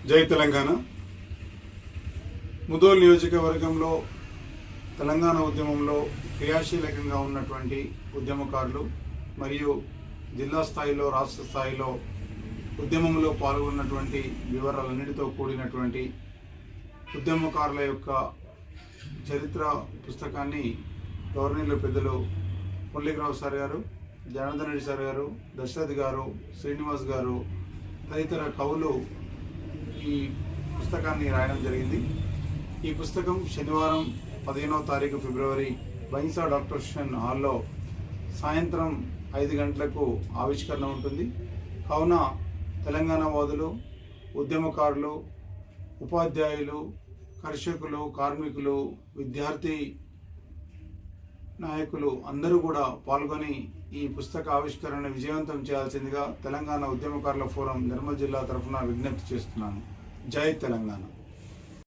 జై తెలంగాణ. ముదోల్ నియోజకవర్గంలో తెలంగాణ ఉద్యమంలో క్రియాశీలకంగా ఉన్నటువంటి ఉద్యమకారులు మరియు జిల్లా స్థాయిలో రాష్ట్ర స్థాయిలో ఉద్యమంలో పాల్గొన్నటువంటి వివరాలన్నిటితో కూడినటువంటి ఉద్యమకారుల యొక్క చరిత్ర పుస్తకాన్ని గవర్నర్లు పెద్దలు మురళీరావు సార్ గారు, జనార్దన్ రెడ్డి సార్ గారు, దశరథ్ గారు, శ్రీనివాస్ గారు తదితర కవులు ఈ పుస్తకాన్ని రాయడం జరిగింది. ఈ పుస్తకం శనివారం 15వ తారీఖు ఫిబ్రవరి బైన్సా డాక్టర్ షన్ హాల్లో సాయంత్రం 5 గంటలకు ఆవిష్కరణ ఉంటుంది. కావున తెలంగాణ వాదులు, ఉద్యమకారులు, ఉపాధ్యాయులు, కర్షకులు, కార్మికులు, విద్యార్థి నాయకులు అందరూ కూడా పాల్గొని ఈ పుస్తక ఆవిష్కరణ విజయవంతం చేయాల్సిందిగా తెలంగాణ ఉద్యమకారుల ఫోరం నిర్మల్ జిల్లా తరఫున విజ్ఞప్తి చేస్తున్నాను. జై తెలంగాణ.